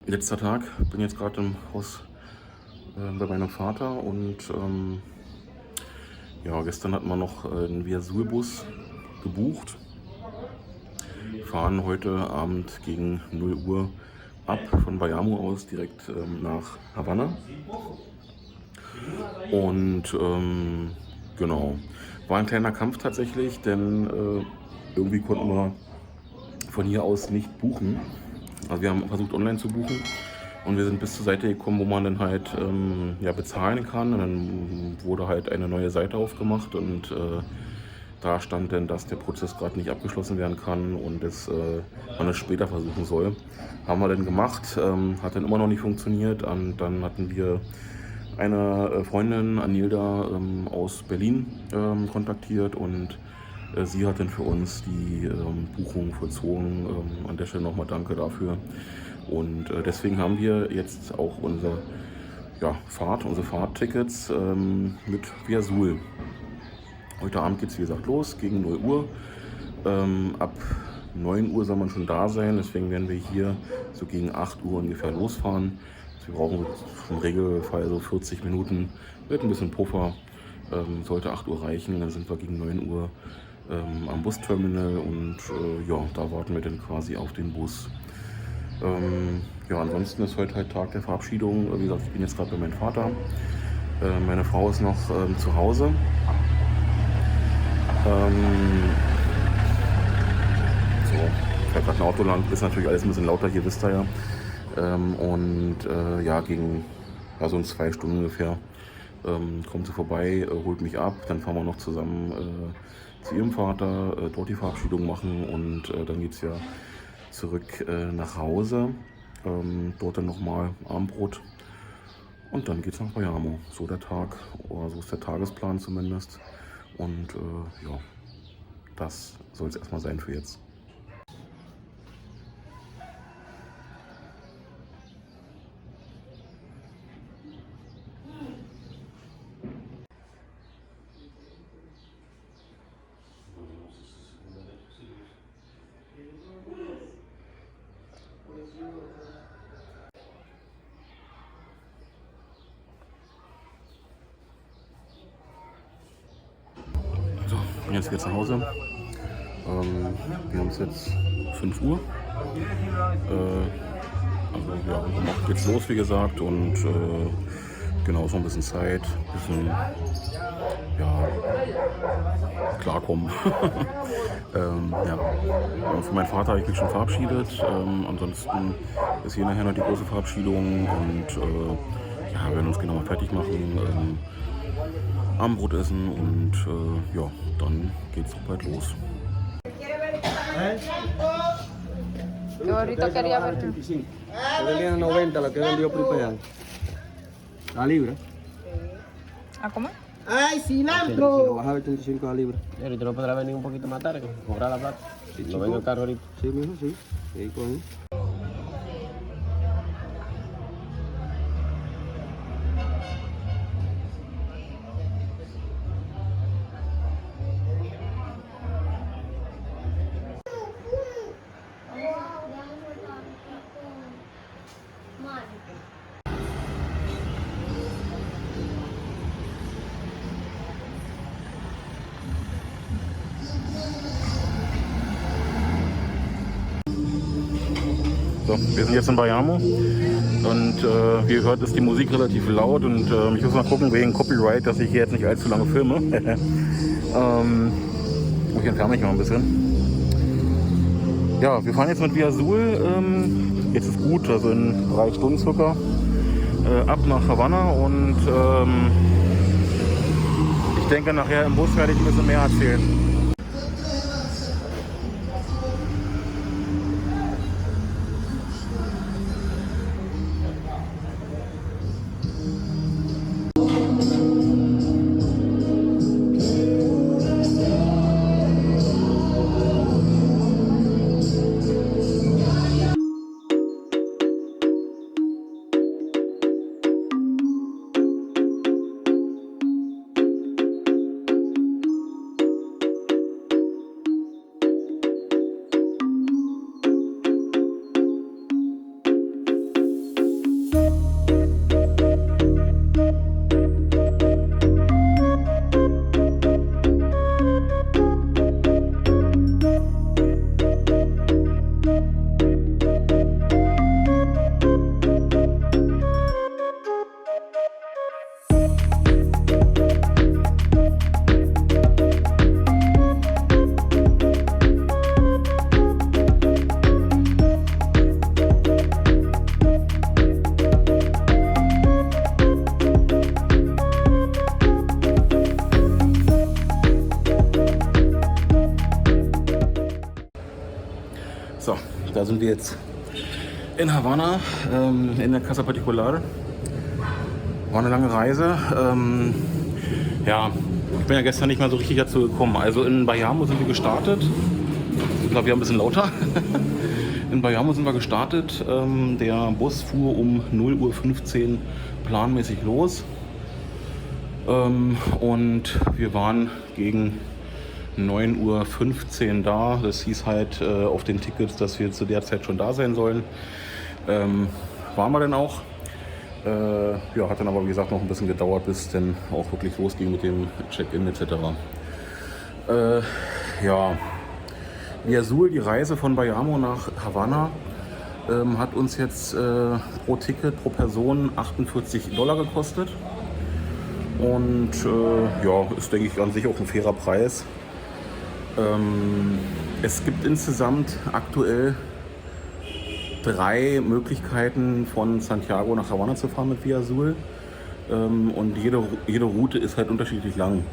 Letzter Tag, bin jetzt gerade im Haus bei meinem Vater und ja, gestern hatten wir noch einen Via Sul-Bus gebucht. Fahren heute Abend gegen 0 Uhr ab von Bayamo aus direkt nach Havanna. Und genau, war ein kleiner Kampf tatsächlich, denn irgendwie konnten wir von hier aus nicht buchen. Also wir haben versucht online zu buchen und wir sind bis zur Seite gekommen, wo man dann halt ja, bezahlen kann. Und dann wurde halt eine neue Seite aufgemacht und da stand dann, dass der Prozess gerade nicht abgeschlossen werden kann und dass man es später versuchen soll. Haben wir dann gemacht, hat dann immer noch nicht funktioniert. Und dann hatten wir eine Freundin, Anilda, aus Berlin kontaktiert und sie hat dann für uns die Buchung vollzogen. An der Stelle nochmal danke dafür. Und deswegen haben wir jetzt auch unsere Fahrttickets mit Via Sul. Heute Abend geht es wie gesagt los, gegen 0 Uhr. Ab 9 Uhr soll man schon da sein, deswegen werden wir hier so gegen 8 Uhr ungefähr losfahren. Also wir brauchen im Regelfall so 40 Minuten mit ein bisschen Puffer. Sollte 8 Uhr reichen, dann sind wir gegen 9 Uhr am Busterminal und ja, da warten wir dann quasi auf den Bus. Ja, ansonsten ist heute halt Tag der Verabschiedung. Wie gesagt, ich bin jetzt gerade bei meinem Vater. Meine Frau ist noch zu Hause. So, fährt gerade ein Auto lang, ist natürlich alles ein bisschen lauter, hier wisst ihr ja. Und ja, gegen so in 2 Stunden ungefähr kommt sie vorbei, holt mich ab, dann fahren wir noch zusammen zu ihrem Vater, dort die Verabschiedung machen und dann geht es ja zurück nach Hause, dort dann nochmal Abendbrot und dann geht es nach Bayamo. So der Tag, oder so ist der Tagesplan zumindest und ja, das soll es erstmal sein für jetzt. So, jetzt geht's nach Hause. Wir haben es jetzt 5 Uhr. Also ja, um 8 geht's los, wie gesagt. Und genau, so ein bisschen Zeit, ein bisschen ja, klarkommen. Ja. Und für meinen Vater habe ich mich schon verabschiedet. Ansonsten ist hier nachher noch die große Verabschiedung. Und ja, wir werden uns genau mal fertig machen. Abendbrot essen und ja, dann geht's auch bald los. Qué bonito quería ver. 85. Yo vendía 90 la que vendió Pripeal. La libra. ¿A comer? ¡Ay, Si lo cilantro! bajas a 85 la libra. Y ahorita no podrá venir un poquito más tarde, cobrar la plata. Sí, Lo chico. vengo caro ahorita. Sí, mijo, sí. Ahí coge. So, wir sind jetzt in Bayamo und wie ihr hört, ist die Musik relativ laut und ich muss mal gucken wegen Copyright, dass ich hier jetzt nicht allzu lange filme. Ich entferne mich mal ein bisschen. Ja, wir fahren jetzt mit Via Sul, jetzt ist gut, also in 3 Stunden circa, ab nach Havanna und ich denke nachher im Bus werde ich ein bisschen mehr erzählen. da sind wir jetzt in Havanna, in der Casa Particular. War eine lange Reise. Ja, ich bin ja gestern nicht mehr so richtig dazu gekommen. Also in Bayamo sind wir gestartet. Ich glaube, wir haben ein bisschen lauter. In Bayamo sind wir gestartet. Der Bus fuhr um 0:15 Uhr planmäßig los. Und wir waren gegen 9:15 Uhr da. Das hieß halt auf den Tickets, dass wir zu der Zeit schon da sein sollen. Waren wir dann auch. Ja, hat dann aber wie gesagt noch ein bisschen gedauert, bis dann auch wirklich losging mit dem Check-in etc. Ja, Via Azul, die Reise von Bayamo nach Havanna, hat uns jetzt pro Ticket, pro Person $48 gekostet. Und ja, ist, denke ich, an sich auch ein fairer Preis. Es gibt insgesamt aktuell 3 Möglichkeiten, von Santiago nach Havanna zu fahren mit Via Azul. Und jede Route ist halt unterschiedlich lang.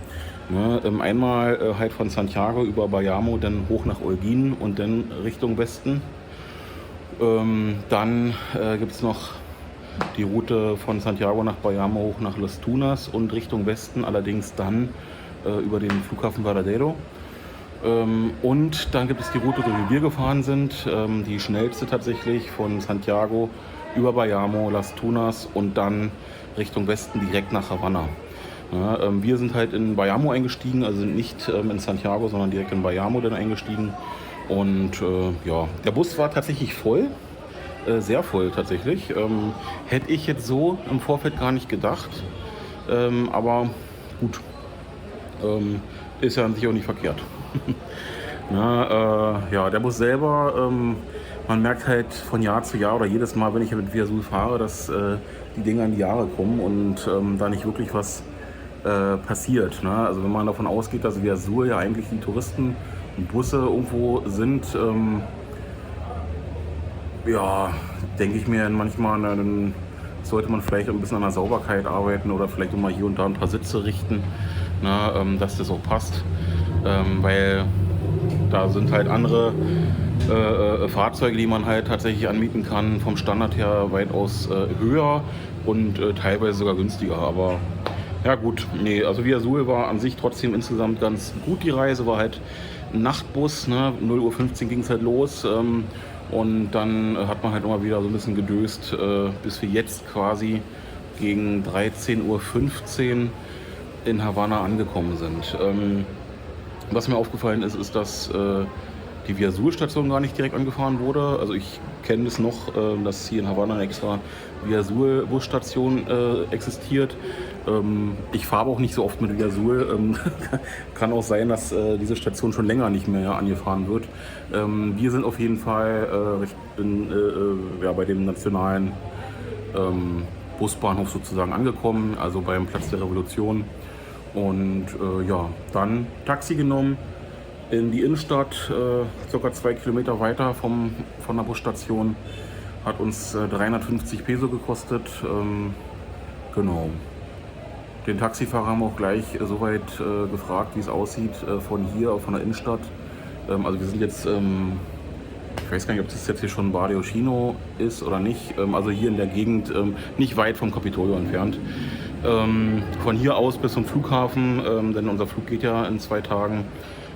Ne? Einmal halt von Santiago über Bayamo, dann hoch nach Holguín und dann Richtung Westen. Dann gibt es noch die Route von Santiago nach Bayamo hoch nach Las Tunas und Richtung Westen, allerdings dann über den Flughafen Varadero. Und dann gibt es die Route, so wie wir gefahren sind, die schnellste tatsächlich von Santiago über Bayamo, Las Tunas und dann Richtung Westen direkt nach Havanna. Ja, wir sind halt in Bayamo eingestiegen, also nicht in Santiago, sondern direkt in Bayamo dann eingestiegen. Und ja, der Bus war tatsächlich voll, sehr voll tatsächlich. Hätte ich jetzt so im Vorfeld gar nicht gedacht, aber gut, ist ja an sich auch nicht verkehrt. Ja, der Bus selber, man merkt halt von Jahr zu Jahr oder jedes Mal, wenn ich mit Via Azul fahre, dass die Dinge an die Jahre kommen und da nicht wirklich was passiert. Ne? Also wenn man davon ausgeht, dass Via Azul ja eigentlich die Touristen und Busse irgendwo sind, ja, denke ich mir manchmal, dann sollte man vielleicht ein bisschen an der Sauberkeit arbeiten oder vielleicht auch mal hier und da ein paar Sitze richten, ne, dass das auch passt. Weil da sind halt andere Fahrzeuge, die man halt tatsächlich anmieten kann, vom Standard her weitaus höher und teilweise sogar günstiger. Aber ja gut, nee, also Via Azul war an sich trotzdem insgesamt ganz gut. Die Reise war halt ein Nachtbus, ne? 0:15 Uhr ging es halt los. Und dann hat man halt immer wieder so ein bisschen gedöst, bis wir jetzt quasi gegen 13:15 Uhr in Havanna angekommen sind. Was mir aufgefallen ist, ist, dass die Via Azul-Station gar nicht direkt angefahren wurde. Also ich kenne es noch, dass hier in Havanna eine extra Via Azul-Busstation existiert. Ich fahre aber auch nicht so oft mit Via Azul. Kann auch sein, dass diese Station schon länger nicht mehr angefahren wird. Wir sind auf jeden Fall ja, bei dem nationalen Busbahnhof sozusagen angekommen, also beim Platz der Revolution. Und ja, dann Taxi genommen in die Innenstadt, ca. 2 Kilometer weiter von der Busstation. Hat uns 350 Peso gekostet. Genau. Den Taxifahrer haben wir auch gleich soweit gefragt, wie es aussieht von hier, von der Innenstadt. Also wir sind jetzt, ich weiß gar nicht, ob das jetzt hier schon Barrio Chino ist oder nicht. Also hier in der Gegend, nicht weit vom Capitolio entfernt. Von hier aus bis zum Flughafen, denn unser Flug geht ja in 2 Tagen,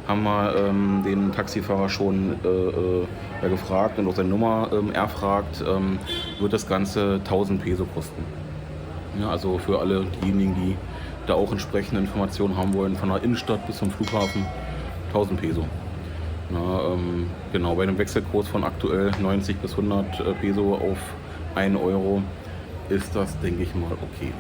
haben wir den Taxifahrer schon gefragt und auch seine Nummer erfragt, wird das Ganze 1000 Peso kosten. Ja, also für alle diejenigen, die da auch entsprechende Informationen haben wollen, von der Innenstadt bis zum Flughafen, 1000 Peso. Na, genau, bei einem Wechselkurs von aktuell 90 bis 100 Peso auf 1 Euro ist das, denke ich mal, okay.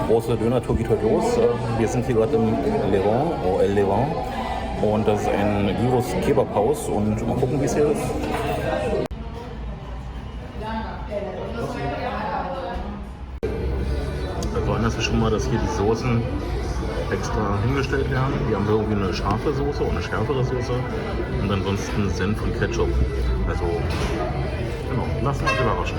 große Döner-Tour geht heute los. Wir sind hier gerade im Levant, El Levant. Und das ist ein Gyros-Kebab-Haus. Und mal gucken, wie es hier ist. Also anders ist schon mal, dass hier die Soßen extra hingestellt werden. Wir haben irgendwie eine scharfe Soße und eine schärfere Soße. Und ansonsten Senf und Ketchup. Also, genau, lassen wir uns überraschen.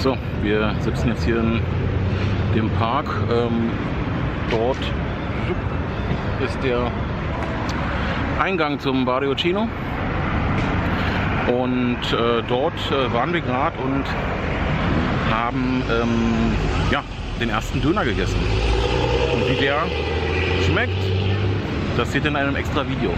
So, wir sitzen jetzt hier in dem Park. Dort ist der Eingang zum Barrio Chino. Und dort waren wir gerade und haben ja, den ersten Döner gegessen. Und wie der schmeckt, das seht ihr in einem extra Video.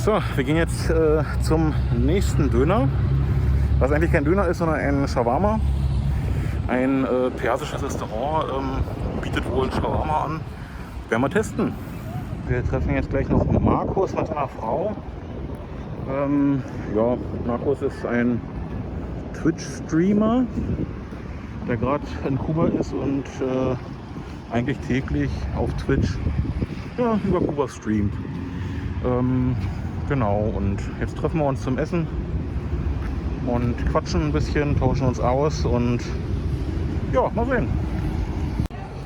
So, wir gehen jetzt zum nächsten Döner, was eigentlich kein Döner ist, sondern ein Shawarma. Ein persisches Restaurant bietet wohl Shawarma an. Werden wir testen. Wir treffen jetzt gleich noch Markus mit seiner Frau. Ja, Markus ist ein Twitch-Streamer, der gerade in Kuba ist und eigentlich täglich auf Twitch ja, über Kuba streamt. Genau, und jetzt treffen wir uns zum Essen und quatschen ein bisschen, tauschen uns aus und ja, mal sehen.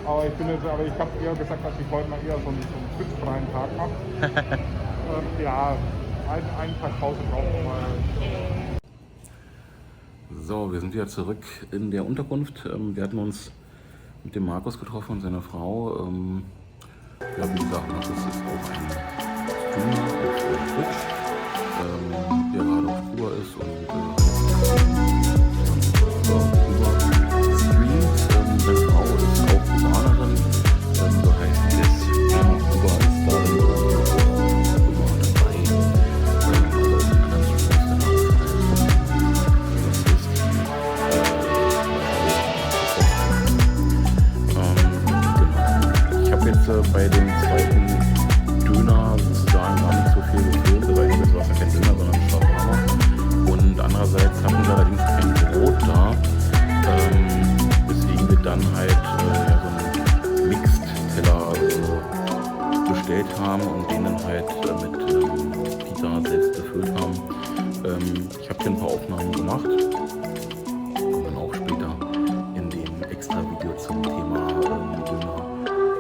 Aber ich habe eher gesagt, dass ich heute mal eher so einen twitch-freien Tag mache. Ja, einen Tag Pause brauchen wir mal. So, wir sind wieder zurück in der Unterkunft. Wir hatten uns mit dem Markus getroffen und seiner Frau. Ja, wie gesagt, Markus ist auch ein Streamer auf Twitch, der gerade auf Kuba ist und streamt. Seine Frau ist auch Kubanerin, so heißt es, Kuba ist da immer dabei. Also auch in anderen Streams, ich habe jetzt bei dem zweiten Döner sozusagen gar nicht so viel gefilmt. Also eigentlich war es ja kein Döner, sondern ein Shawarma. Und andererseits hatten wir allerdings kein Brot da. Weswegen wir dann halt so einen Mixed-Teller bestellt haben und den dann halt mit Pizza selbst befüllt haben. Ich habe hier ein paar Aufnahmen gemacht. Und dann auch später in dem extra Video zum Thema Döner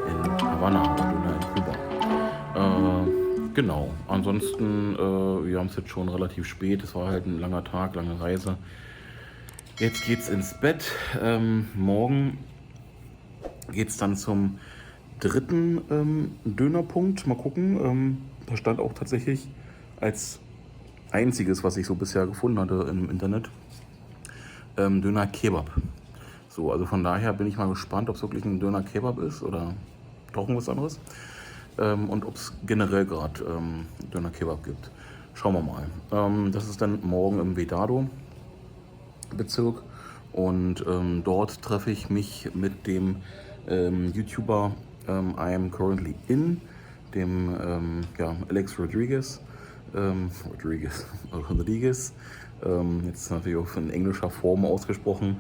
in Havanna oder Döner in Kuba. Genau, ansonsten, wir haben es jetzt schon relativ spät. Es war halt ein langer Tag, lange Reise. Jetzt geht's ins Bett. Morgen geht's dann zum dritten Dönerpunkt. Mal gucken. Da stand auch tatsächlich als einziges, was ich so bisher gefunden hatte im Internet, Döner Kebab. So, also von daher bin ich mal gespannt, ob es wirklich ein Döner Kebab ist oder doch was anderes. Und ob es generell gerade Döner Kebab gibt. Schauen wir mal. Das ist dann morgen im Vedado Bezirk und dort treffe ich mich mit dem YouTuber I am currently in, dem Alex Rodriguez. Jetzt natürlich auch in englischer Form ausgesprochen.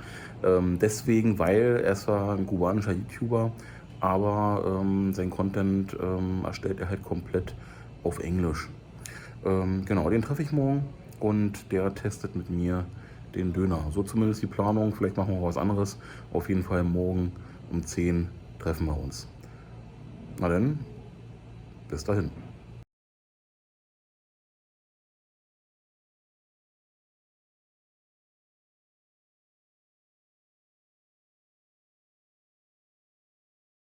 Deswegen, weil er zwar ein kubanischer YouTuber, aber sein Content erstellt er halt komplett auf Englisch. Genau, den treffe ich morgen und der testet mit mir den Döner. So zumindest die Planung, vielleicht machen wir was anderes. Auf jeden Fall morgen um 10 treffen wir uns. Na dann, bis dahin.